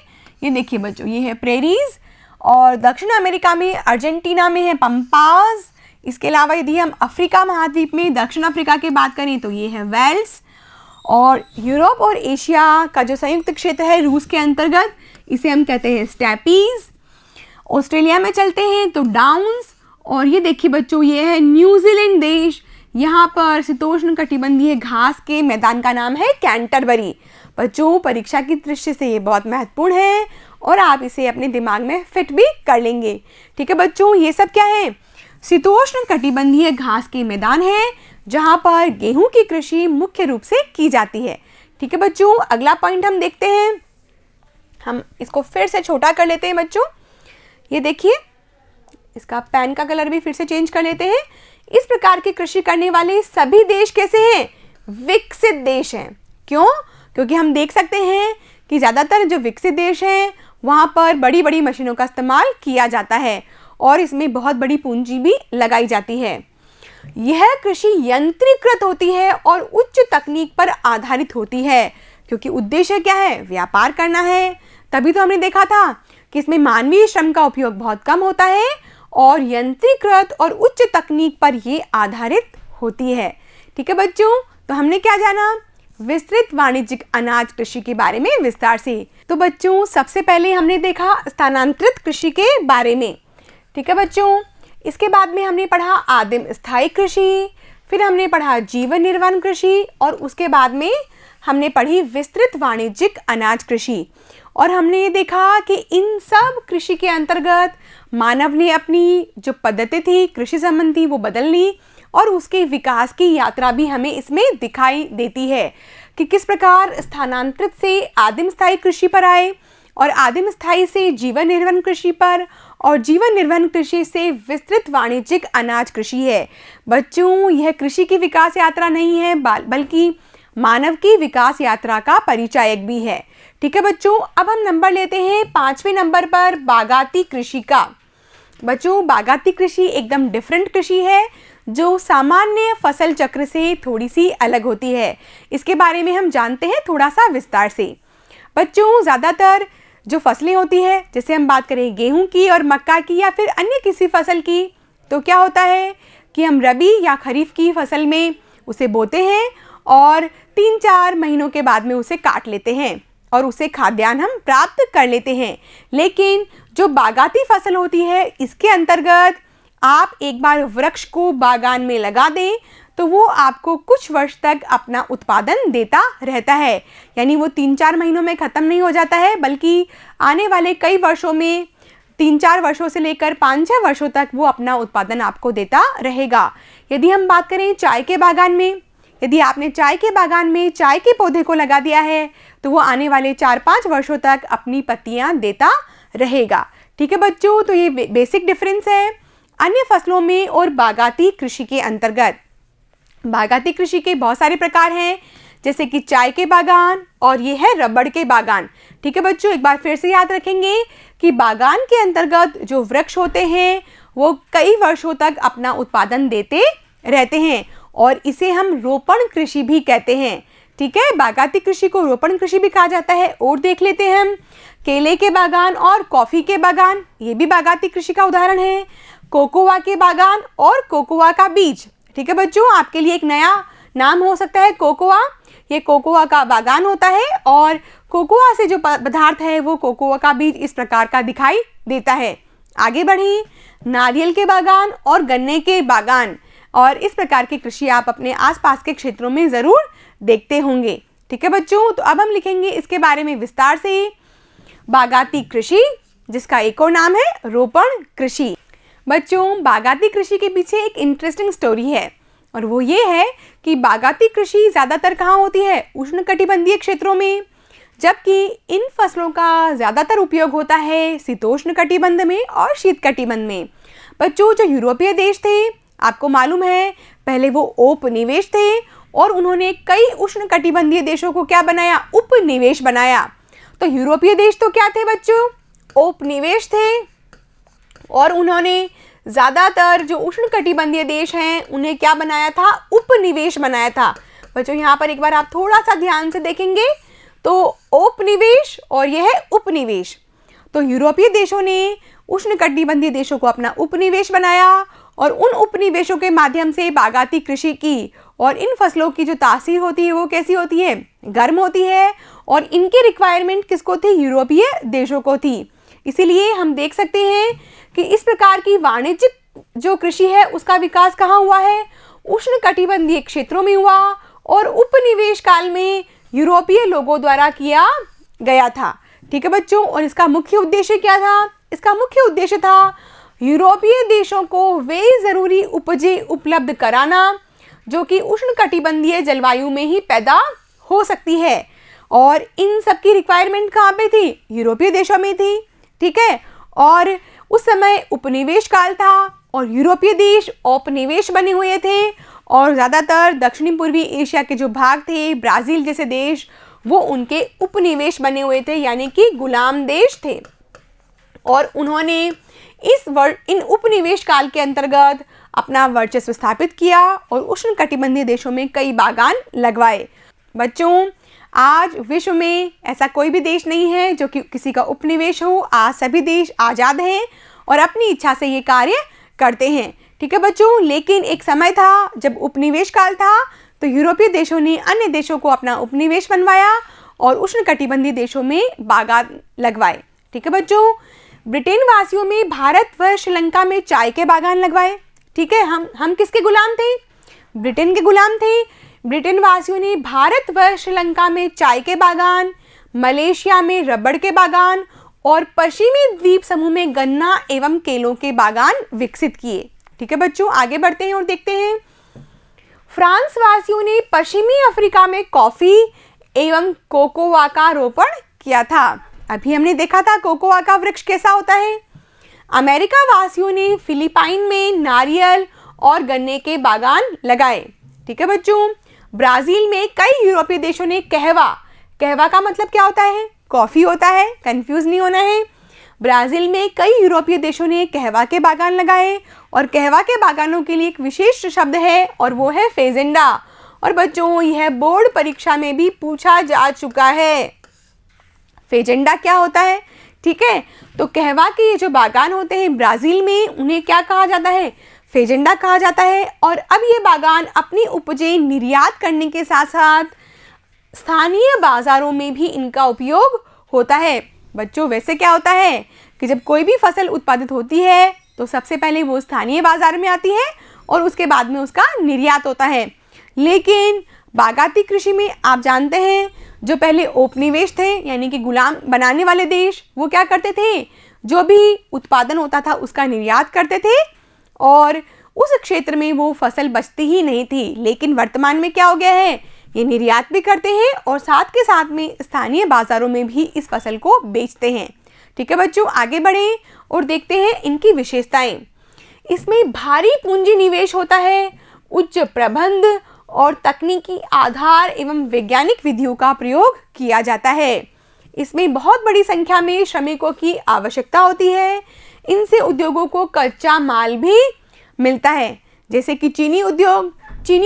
ये देखिए बच्चों, ये है प्रेरीज। और दक्षिण अमेरिका में, अर्जेंटीना में है पंपास। इसके अलावा यदि हम अफ्रीका महाद्वीप में दक्षिण अफ्रीका की बात करें तो ये है वेल्स। और यूरोप और एशिया का जो संयुक्त क्षेत्र है रूस के अंतर्गत, इसे हम कहते हैं स्टेपीज। ऑस्ट्रेलिया में चलते हैं तो डाउन्स। और ये देखिए बच्चों, ये है न्यूजीलैंड देश। यहाँ पर शीतोष्ण कटिबंधीय घास के मैदान का नाम है कैंटरबरी। बच्चों, परीक्षा की दृष्टि से ये बहुत महत्वपूर्ण है और आप इसे अपने दिमाग में फिट भी कर लेंगे। ठीक है बच्चों, ये सब क्या है? शीतोष्ण कटिबंधीय घास के मैदान है जहाँ पर गेहूं की कृषि मुख्य रूप से की जाती है। ठीक है बच्चों, अगला पॉइंट हम देखते हैं। हम इसको फिर से छोटा कर लेते हैं बच्चों। ये देखिए, इसका पेन का कलर भी फिर से चेंज कर लेते हैं। इस प्रकार की कृषि करने वाले सभी देश कैसे हैं? विकसित देश हैं। क्यों? क्योंकि हम देख सकते हैं कि ज़्यादातर जो विकसित देश हैं वहाँ पर बड़ी बड़ी मशीनों का इस्तेमाल किया जाता है और इसमें बहुत बड़ी पूंजी भी लगाई जाती है। यह कृषि यंत्रीकृत होती है और उच्च तकनीक पर आधारित होती है, क्योंकि उद्देश्य क्या है? व्यापार करना है। तभी तो हमने देखा था कि इसमें मानवीय श्रम का उपयोग बहुत कम होता है और यंत्रीकृत और उच्च तकनीक पर ये आधारित होती है। ठीक है बच्चों, तो हमने क्या जाना? विस्तृत वाणिज्यिक अनाज कृषि के बारे में विस्तार से। तो बच्चों, सबसे पहले हमने देखा स्थानांतरित कृषि के बारे में। ठीक है बच्चों, इसके बाद में हमने पढ़ा आदिम स्थायी कृषि, फिर हमने पढ़ा जीवन निर्वहन कृषि और उसके बाद में हमने पढ़ी विस्तृत वाणिज्यिक अनाज कृषि। और हमने ये देखा कि इन सब कृषि के अंतर्गत मानव ने अपनी जो पद्धति थी कृषि संबंधी वो बदल ली और उसके विकास की यात्रा भी हमें इसमें दिखाई देती है कि किस प्रकार स्थानांतरित से आदिम स्थायी कृषि पर आए और आदिम स्थायी से जीवन निर्वहन कृषि पर और जीवन निर्वहन कृषि से विस्तृत वाणिज्यिक अनाज कृषि है। बच्चों, यह कृषि की विकास यात्रा नहीं है बल्कि मानव की विकास यात्रा का परिचायक भी है। ठीक है बच्चों, अब हम नंबर लेते हैं 5वें नंबर पर बागाती कृषि का। बच्चों, बागाती कृषि एकदम डिफरेंट कृषि है जो सामान्य फसल चक्र से थोड़ी सी अलग होती है। इसके बारे में हम जानते हैं थोड़ा सा विस्तार से। बच्चों, ज़्यादातर जो फसलें होती है, जैसे हम बात करें गेहूं की और मक्का की या फिर अन्य किसी फसल की, तो क्या होता है कि हम रबी या खरीफ की फसल में उसे बोते हैं और 3-4 महीनों के बाद में उसे काट लेते हैं और उसे खाद्यान्न हम प्राप्त कर लेते हैं। लेकिन जो बागाती फसल होती है इसके अंतर्गत आप एक बार वृक्ष को बागान में लगा दें तो वो आपको कुछ वर्ष तक अपना उत्पादन देता रहता है। यानी वो 3-4 महीनों में ख़त्म नहीं हो जाता है, बल्कि आने वाले कई वर्षों में 3-4 वर्षों से लेकर 5-6 वर्षों तक वो अपना उत्पादन आपको देता रहेगा। यदि हम बात करें चाय के बागान में, यदि आपने चाय के बागान में चाय के पौधे को लगा दिया है तो वो आने वाले 4-5 वर्षों तक अपनी पत्तियां देता रहेगा। ठीक है बच्चों, तो ये बेसिक डिफरेंस है अन्य फसलों में और बागाती कृषि के अंतर्गत। बागाती कृषि के बहुत सारे प्रकार हैं, जैसे कि चाय के बागान और ये है रबड़ के बागान। ठीक है बच्चों, एक बार फिर से याद रखेंगे कि बागान के अंतर्गत जो वृक्ष होते हैं वो कई वर्षों तक अपना उत्पादन देते रहते हैं और इसे हम रोपण कृषि भी कहते हैं। ठीक है, बागाती कृषि को रोपण कृषि भी कहा जाता है। और देख लेते हैं हम केले के बागान और कॉफ़ी के बागान, ये भी बागाती कृषि का उदाहरण है। कोकोआ के बागान और कोकोआ का बीज। ठीक है बच्चों, आपके लिए एक नया नाम हो सकता है कोकोआ। ये कोकोआ का बागान होता है और कोकोआ से जो पदार्थ है वो कोकोआ का बीज इस प्रकार का दिखाई देता है। आगे बढ़ी, नारियल के बागान और गन्ने के बागान, और इस प्रकार की कृषि आप अपने आसपास के क्षेत्रों में ज़रूर देखते होंगे। ठीक है बच्चों, तो अब हम लिखेंगे इसके बारे में विस्तार से बागाती कृषि, जिसका एक और नाम है रोपण कृषि। बच्चों, बागाती कृषि के पीछे एक इंटरेस्टिंग स्टोरी है और वो ये है कि बागाती कृषि ज़्यादातर कहाँ होती है? उष्णकटिबंधीय क्षेत्रों में, जबकि इन फसलों का ज़्यादातर उपयोग होता है शीतोष्ण कटिबंध में और शीत कटिबंध में। बच्चों, जो यूरोपीय देश थे, आपको मालूम है पहले वो औपनिवेश थे और उन्होंने कई उष्णकटिबंधीय देशों को क्या बनाया? उपनिवेश बनाया। तो यूरोपीय देश तो क्या थे बच्चों? औपनिवेश थे और उन्होंने ज़्यादातर जो उष्णकटिबंधीय देश हैं उन्हें क्या बनाया था? उपनिवेश बनाया था। बच्चों, यहाँ पर एक बार आप थोड़ा सा ध्यान से देखेंगे तो औपनिवेश और यह है उपनिवेश। तो यूरोपीय देशों ने उष्णकटिबंधीय देशों को अपना उपनिवेश बनाया और उन उपनिवेशों के माध्यम से बागाती कृषि की, और इन फसलों की जो तासीर होती है वो कैसी होती है? गर्म होती है, और इनकी रिक्वायरमेंट किसको थी? यूरोपीय देशों को थी। इसीलिए हम देख सकते हैं कि इस प्रकार की वाणिज्यिक जो कृषि है उसका विकास कहाँ हुआ है? उष्णकटिबंधीय क्षेत्रों में हुआ और उपनिवेश काल में यूरोपीय लोगों द्वारा किया गया था। ठीक है बच्चों, और इसका मुख्य उद्देश्य क्या था? इसका मुख्य उद्देश्य था यूरोपीय देशों को वे ज़रूरी उपजें उपलब्ध कराना जो कि उष्णकटिबंधीय जलवायु में ही पैदा हो सकती है, और इन सब की रिक्वायरमेंट कहाँ पे थी? यूरोपीय देशों में थी। ठीक है, और उस समय उपनिवेश काल था और यूरोपीय देश औपनिवेश बने हुए थे, और ज़्यादातर दक्षिणी पूर्वी एशिया के जो भाग थे, ब्राज़ील जैसे देश, वो उनके उपनिवेश बने हुए थे, यानी कि गुलाम देश थे। और उन्होंने इन उपनिवेश काल के अंतर्गत अपना वर्चस्व स्थापित किया और उष्णकटिबंधीय देशों में कई बागान लगवाए। बच्चों, आज विश्व में ऐसा कोई भी देश नहीं है जो कि किसी का उपनिवेश हो। आज सभी देश आज़ाद हैं और अपनी इच्छा से ये कार्य करते हैं। ठीक है बच्चों, लेकिन एक समय था जब उपनिवेश काल था तो यूरोपीय देशों ने अन्य देशों को अपना उपनिवेश बनवाया और उष्णकटिबंधीय देशों में बागान लगवाए। ठीक है बच्चों, ब्रिटेन वासियों में भारत व श्रीलंका में चाय के बागान लगवाए। ठीक है, हम किसके गुलाम थे? ब्रिटेन के गुलाम थे। ब्रिटेन वासियों ने भारत व श्रीलंका में चाय के बागान, मलेशिया में रबड़ के बागान और पश्चिमी द्वीप समूह में गन्ना एवं केलों के बागान विकसित किए। ठीक है बच्चों, आगे बढ़ते हैं और देखते हैं। फ्रांस वासियों ने पश्चिमी अफ्रीका में कॉफ़ी एवं कोकोआ का रोपण किया था। अभी हमने देखा था कोकोआ का वृक्ष कैसा होता है। अमेरिका वासियों ने फिलीपाइन में नारियल और गन्ने के बागान लगाए। ठीक है बच्चों, ब्राज़ील में कई यूरोपीय देशों ने कहवा का मतलब क्या होता है? कॉफ़ी होता है, कंफ्यूज नहीं होना है। ब्राज़ील में कई यूरोपीय देशों ने कहवा के बागान लगाए और कहवा के बागानों के लिए एक विशेष शब्द है और वो है फेजेंडा। और बच्चों, यह बोर्ड परीक्षा में भी पूछा जा चुका है। फेजेंडा क्या होता है? ठीक है, तो कहवा के ये जो बागान होते हैं ब्राज़ील में, उन्हें क्या कहा जाता है? फेजेंडा कहा जाता है। और अब ये बागान अपनी उपजें निर्यात करने के साथ साथ स्थानीय बाज़ारों में भी इनका उपयोग होता है। बच्चों, वैसे क्या होता है कि जब कोई भी फसल उत्पादित होती है तो सबसे पहले वो स्थानीय बाज़ार में आती है और उसके बाद में उसका निर्यात होता है। लेकिन बागाती कृषि में आप जानते हैं जो पहले उपनिवेश थे यानी कि गुलाम बनाने वाले देश, वो क्या करते थे, जो भी उत्पादन होता था उसका निर्यात करते थे और उस क्षेत्र में वो फसल बचती ही नहीं थी। लेकिन वर्तमान में क्या हो गया है, ये निर्यात भी करते हैं और साथ के साथ में स्थानीय बाजारों में भी इस फसल को बेचते हैं। ठीक है बच्चों, आगे बढ़ें और देखते हैं इनकी विशेषताएं। इसमें भारी पूंजी निवेश होता है, उच्च प्रबंध और तकनीकी आधार एवं वैज्ञानिक विधियों का प्रयोग किया जाता है। इसमें बहुत बड़ी संख्या में श्रमिकों की आवश्यकता होती है। इनसे उद्योगों को कच्चा माल भी मिलता है, जैसे कि चीनी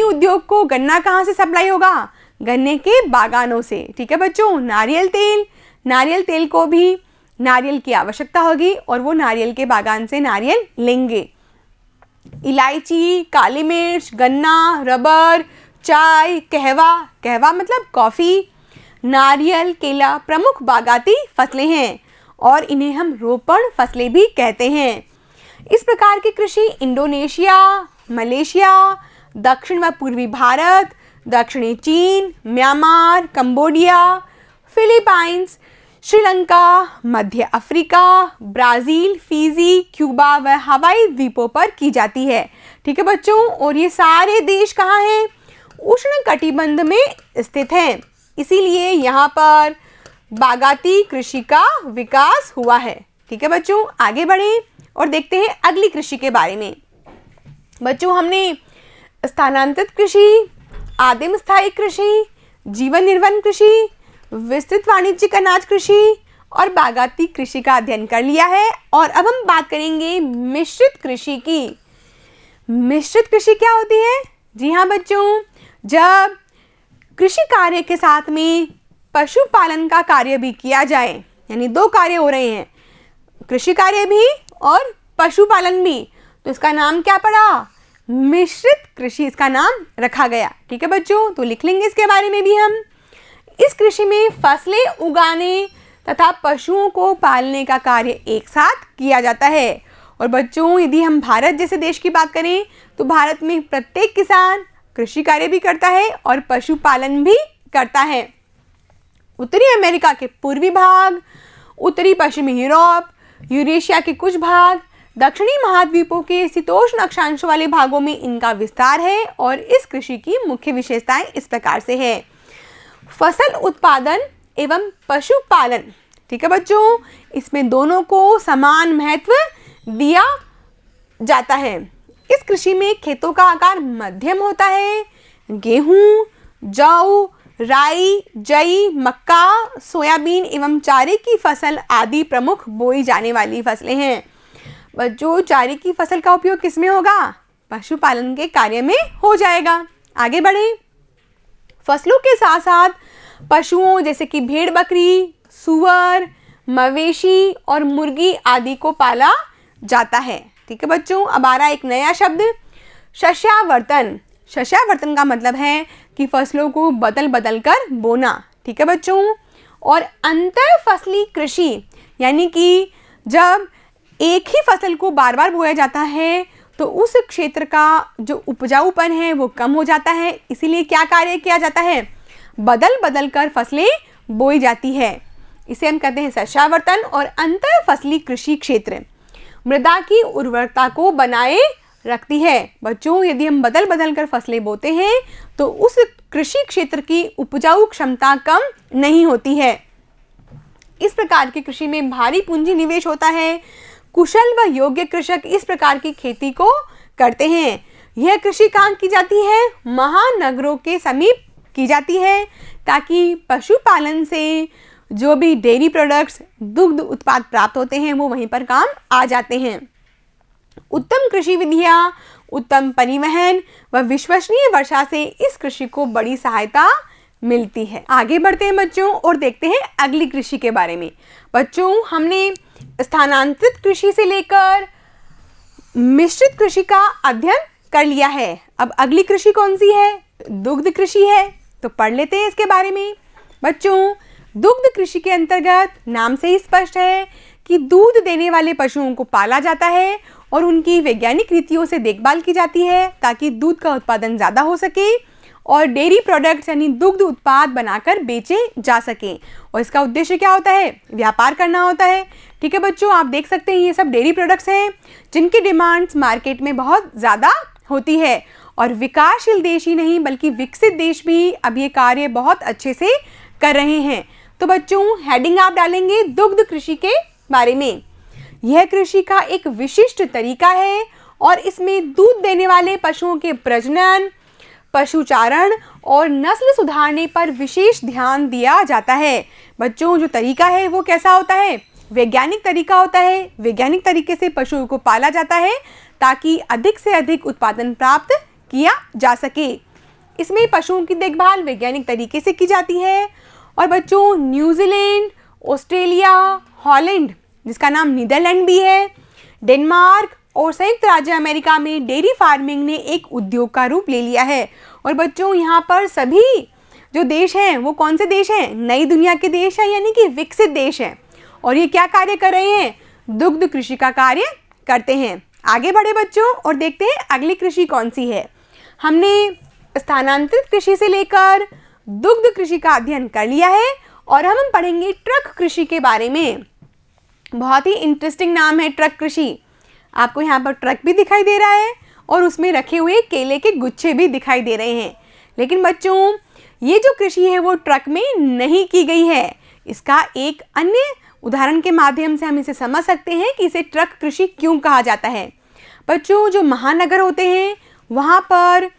उद्योग को गन्ना कहाँ से सप्लाई होगा, गन्ने के बागानों से। ठीक है बच्चों, नारियल तेल को भी नारियल की आवश्यकता होगी और वो नारियल के बागान से नारियल लेंगे। इलायची, काली मिर्च, गन्ना, रबर, चाय, कहवा मतलब कॉफ़ी, नारियल, केला प्रमुख बागाती फसलें हैं और इन्हें हम रोपण फसलें भी कहते हैं। इस प्रकार की कृषि इंडोनेशिया, मलेशिया, दक्षिण व पूर्वी भारत, दक्षिणी चीन, म्यांमार, कंबोडिया, फिलीपाइंस, श्रीलंका, मध्य अफ्रीका, ब्राज़ील, फिजी, क्यूबा व हवाई द्वीपों पर की जाती है। ठीक है बच्चों, और ये सारे देश कहाँ हैं, उष्णकटिबंध में स्थित हैं, इसीलिए यहाँ पर बागाती कृषि का विकास हुआ है। ठीक है बच्चों, आगे बढ़ें और देखते हैं अगली कृषि के बारे में। बच्चों, हमने स्थानांतरित कृषि, आदिम स्थायी कृषि, जीवन निर्वहन कृषि, विस्तृत वाणिज्यिक अनाज कृषि और बागाती कृषि का अध्ययन कर लिया है। और अब हम बात करेंगे मिश्रित कृषि की। मिश्रित कृषि क्या होती है? जी हाँ बच्चों, जब कृषि कार्य के साथ में पशुपालन का कार्य भी किया जाए, यानी दो कार्य हो रहे हैं, कृषि कार्य भी और पशुपालन भी, तो इसका नाम क्या पड़ा? मिश्रित कृषि इसका नाम रखा गया। ठीक है बच्चों, तो लिख लेंगे इसके बारे में भी हम। इस कृषि में फसलें उगाने तथा पशुओं को पालने का कार्य एक साथ किया जाता है। और बच्चों, यदि हम भारत जैसे देश की बात करें तो भारत में प्रत्येक किसान कृषि कार्य भी करता है और पशुपालन भी करता है। उत्तरी अमेरिका के पूर्वी भाग, उत्तरी पश्चिमी यूरोप, यूरेशिया के कुछ भाग, दक्षिणी महाद्वीपों के शीतोष्ण अक्षांश वाले भागों में इनका विस्तार है। और इस कृषि की मुख्य विशेषताएं इस प्रकार से है। फसल उत्पादन एवं पशुपालन, ठीक है बच्चों, इसमें दोनों को समान महत्व दिया जाता है। इस कृषि में खेतों का आकार मध्यम होता है। गेहूं, जौ, राई, जई, मक्का, सोयाबीन एवं चारे की फसल आदि प्रमुख बोई जाने वाली फसलें हैं। बच्चों, चारे की फसल का उपयोग किसमें होगा? पशुपालन के कार्य में हो जाएगा। आगे बढ़ें। फसलों के साथ साथ पशुओं जैसे कि भेड़ बकरी, सुअर, मवेशी और मुर्गी आदि को पाला जाता है। ठीक है बच्चों, अब आ रहा है एक नया शब्द, शस्यावर्तन। शस्यावर्तन का मतलब है कि फसलों को बदल बदल कर बोना। ठीक है बच्चों, और अंतर फसली कृषि यानी कि जब एक ही फसल को बार बार बोया जाता है तो उस क्षेत्र का जो उपजाऊपन है वो कम हो जाता है। इसीलिए क्या कार्य किया जाता है? बदल बदल कर फसलें बोई जाती है। इसे हम कहते हैं शस्यावर्तन। और अंतर फसली कृषि क्षेत्र मृदा की उर्वरकता को बनाए रखती है। बच्चों, यदि हम बदल बदल कर फसलें बोते हैं तो उस कृषि क्षेत्र की उपजाऊ क्षमता कम नहीं होती है। इस प्रकार की कृषि में भारी पूंजी निवेश होता है। कुशल व योग्य कृषक इस प्रकार की खेती को करते हैं। यह कृषि कहाँ की जाती है? महानगरों के समीप की जाती है, ताकि पशुपालन से जो भी डेयरी प्रोडक्ट्स, दुग्ध उत्पाद प्राप्त होते हैं वो वहीं पर काम आ जाते हैं। उत्तम कृषि विधियाँ, उत्तम परिवहन व विश्वसनीय वर्षा से इस कृषि को बड़ी सहायता मिलती है। आगे बढ़ते हैं बच्चों और देखते हैं अगली कृषि के बारे में। बच्चों, हमने स्थानांतरित कृषि से लेकर मिश्रित कृषि का अध्ययन कर लिया है। अब अगली कृषि कौन सी है? दुग्ध कृषि है। तो पढ़ लेते हैं इसके बारे में। बच्चों, दुग्ध कृषि के अंतर्गत नाम से ही स्पष्ट है कि दूध देने वाले पशुओं को पाला जाता है और उनकी वैज्ञानिक रीतियों से देखभाल की जाती है ताकि दूध का उत्पादन ज़्यादा हो सके और डेयरी प्रोडक्ट्स यानी दुग्ध उत्पाद बनाकर बेचे जा सकें। और इसका उद्देश्य क्या होता है? व्यापार करना होता है। ठीक है बच्चों, आप देख सकते हैं ये सब डेयरी प्रोडक्ट्स हैं जिनकी डिमांड्स मार्केट में बहुत ज़्यादा होती है और विकासशील देश ही नहीं बल्कि विकसित देश भी अब ये कार्य बहुत अच्छे से कर रहे हैं। तो बच्चों, हेडिंग आप डालेंगे दुग्ध कृषि के बारे में। यह कृषि का एक विशिष्ट तरीका है और इसमें दूध देने वाले पशुओं के प्रजनन, पशुचारण और नस्ल सुधारने पर विशेष ध्यान दिया जाता है। बच्चों, जो तरीका है वो कैसा होता है? वैज्ञानिक तरीका होता है। वैज्ञानिक तरीके से पशुओं को पाला जाता है ताकि अधिक से अधिक उत्पादन प्राप्त किया जा सके। इसमें पशुओं की देखभाल वैज्ञानिक तरीके से की जाती है। और बच्चों, न्यूजीलैंड, ऑस्ट्रेलिया, हॉलैंड जिसका नाम नीदरलैंड भी है, डेनमार्क और संयुक्त राज्य अमेरिका में डेयरी फार्मिंग ने एक उद्योग का रूप ले लिया है। और बच्चों, यहाँ पर सभी जो देश हैं वो कौन से देश हैं? नई दुनिया के देश हैं यानी कि विकसित देश हैं। और ये क्या कार्य कर रहे हैं? दुग्ध कृषि का कार्य करते हैं। आगे बढ़े बच्चों और देखते हैं अगली कृषि कौन सी है। हमने स्थानांतरित कृषि से लेकर दुग्ध कृषि का अध्ययन कर लिया है और हम पढ़ेंगे ट्रक कृषि के बारे में। बहुत ही इंटरेस्टिंग नाम है ट्रक कृषि। आपको यहाँ पर ट्रक भी दिखाई दे रहा है और उसमें रखे हुए केले के गुच्छे भी दिखाई दे रहे हैं। लेकिन बच्चों, ये जो कृषि है वो ट्रक में नहीं की गई है। इसका एक अन्य उदाहरण के माध्यम से हम इसे समझ सकते हैं कि इसे ट्रक कृषि क्यों कहा जाता है। बच्चों, जो महानगर होते हैं वहाँ पर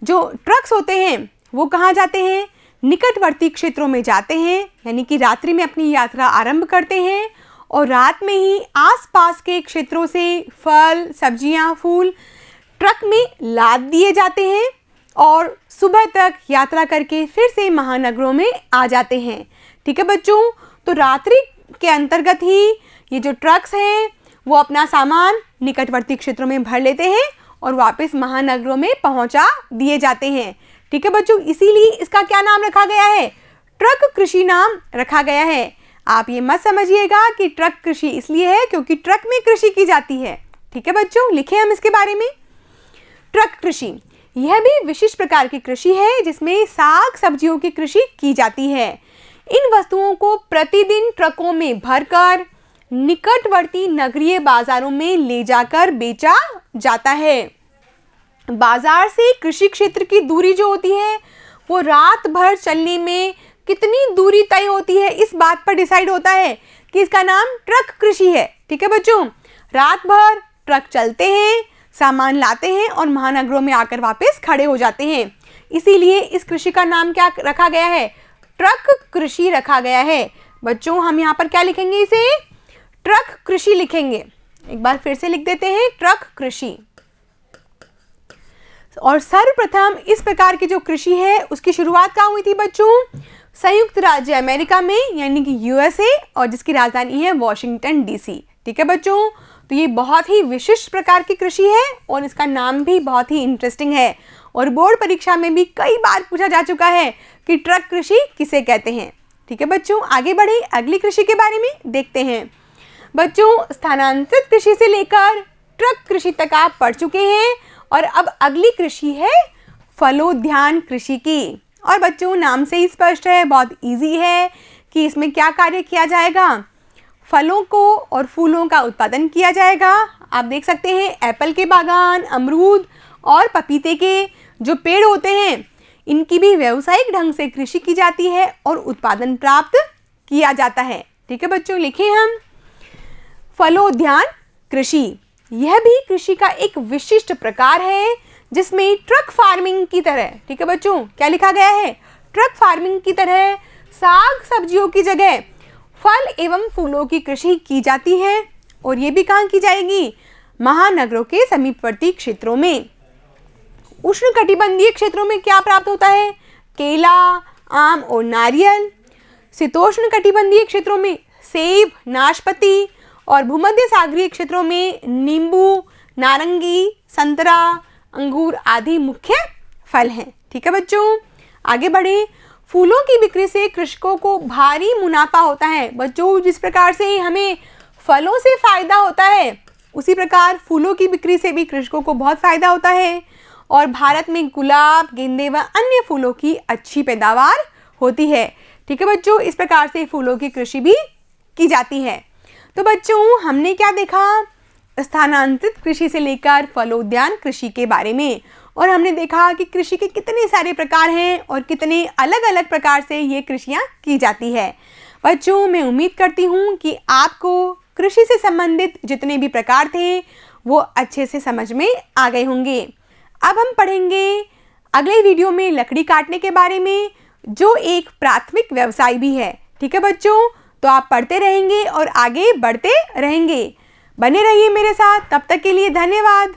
जो ट्रक्स होते हैं वो कहाँ जाते हैं? निकटवर्ती क्षेत्रों में जाते हैं, यानी कि रात्रि में अपनी यात्रा आरंभ करते हैं और रात में ही आसपास के क्षेत्रों से फल, सब्जियां, फूल ट्रक में लाद दिए जाते हैं और सुबह तक यात्रा करके फिर से महानगरों में आ जाते हैं। ठीक है बच्चों, तो रात्रि के अंतर्गत ही ये जो ट्रक्स हैं वो अपना सामान निकटवर्ती क्षेत्रों में भर लेते हैं और वापस महानगरों में पहुंचा दिए जाते हैं। ठीक है बच्चों, इसीलिए इसका क्या नाम रखा गया है? ट्रक कृषि नाम रखा गया है। आप ये मत समझिएगा कि ट्रक कृषि इसलिए है क्योंकि ट्रक में कृषि की जाती है। ठीक है बच्चों, लिखें हम इसके बारे में। ट्रक कृषि यह भी विशिष्ट प्रकार की कृषि है जिसमें साग सब्जियों की कृषि की जाती है। इन वस्तुओं को प्रतिदिन ट्रकों में भरकर निकटवर्ती नगरीय बाजारों में ले जाकर बेचा जाता है। बाजार से कृषि क्षेत्र की दूरी जो होती है वो रात भर चलने में कितनी दूरी तय होती है इस बात पर डिसाइड होता है कि इसका नाम ट्रक कृषि है। ठीक है बच्चों, रात भर ट्रक चलते हैं, सामान लाते हैं और महानगरों में आकर वापस खड़े हो जाते हैं। इसीलिए इस कृषि का नाम क्या रखा गया है? ट्रक कृषि रखा गया है। बच्चों, हम यहाँ पर क्या लिखेंगे? इसे ट्रक कृषि लिखेंगे। एक बार फिर से लिख देते हैं ट्रक कृषि। और सर्वप्रथम इस प्रकार की जो कृषि है उसकी शुरुआत कहाँ हुई थी बच्चों? संयुक्त राज्य अमेरिका में यानी कि यूएसए, और जिसकी राजधानी है वॉशिंगटन डीसी। ठीक है बच्चों, तो ये बहुत ही विशिष्ट प्रकार की कृषि है और इसका नाम भी बहुत ही इंटरेस्टिंग है और बोर्ड परीक्षा में भी कई बार पूछा जा चुका है कि ट्रक कृषि किसे कहते हैं। ठीक है बच्चों, आगे बढ़े अगली कृषि के बारे में देखते हैं। बच्चों, स्थानांतरित कृषि से लेकर ट्रक कृषि तक आप पढ़ चुके हैं और अब अगली कृषि है फलोद्यान कृषि की। और बच्चों, नाम से ही स्पष्ट है, बहुत इजी है कि इसमें क्या कार्य किया जाएगा? फलों को और फूलों का उत्पादन किया जाएगा। आप देख सकते हैं एप्पल के बागान, अमरूद और पपीते के जो पेड़ होते हैं इनकी भी व्यावसायिक ढंग से कृषि की जाती है और उत्पादन प्राप्त किया जाता है। ठीक है बच्चों, लिखें हम फलोद्यान कृषि। यह भी कृषि का एक विशिष्ट प्रकार है जिसमें ट्रक फार्मिंग की तरह, ठीक है बच्चों, क्या लिखा गया है? ट्रक फार्मिंग की तरह साग सब्जियों की जगह फल एवं फूलों की कृषि की जाती है और ये भी कहाँ की जाएगी? महानगरों के समीपवर्ती क्षेत्रों में। उष्णकटिबंधीय क्षेत्रों में क्या प्राप्त होता है? केला, आम और नारियल। शीतोष्ण कटिबंधीय क्षेत्रों में सेब, नाशपाती और भूमध्य सागरीय क्षेत्रों में नींबू, नारंगी, संतरा, अंगूर आदि मुख्य फल हैं। ठीक है बच्चों, आगे बढ़े। फूलों की बिक्री से कृषकों को भारी मुनाफा होता है। बच्चों, जिस प्रकार से हमें फलों से फायदा होता है, उसी प्रकार फूलों की बिक्री से भी कृषकों को बहुत फायदा होता है। और भारत में गुलाब, गेंदे व अन्य फूलों की अच्छी पैदावार होती है। ठीक है बच्चों, इस प्रकार से फूलों की कृषि भी की जाती है। तो बच्चों, हमने क्या देखा? स्थानांतरित कृषि से लेकर फलोद्यान कृषि के बारे में, और हमने देखा कि कृषि के कितने सारे प्रकार हैं और कितने अलग अलग प्रकार से ये कृषियाँ की जाती है। बच्चों, मैं उम्मीद करती हूँ कि आपको कृषि से संबंधित जितने भी प्रकार थे वो अच्छे से समझ में आ गए होंगे। अब हम पढ़ेंगे अगले वीडियो में लकड़ी काटने के बारे में, जो एक प्राथमिक व्यवसाय भी है। ठीक है बच्चों, तो आप पढ़ते रहेंगे और आगे बढ़ते रहेंगे। बने रहिए मेरे साथ, तब तक के लिए धन्यवाद।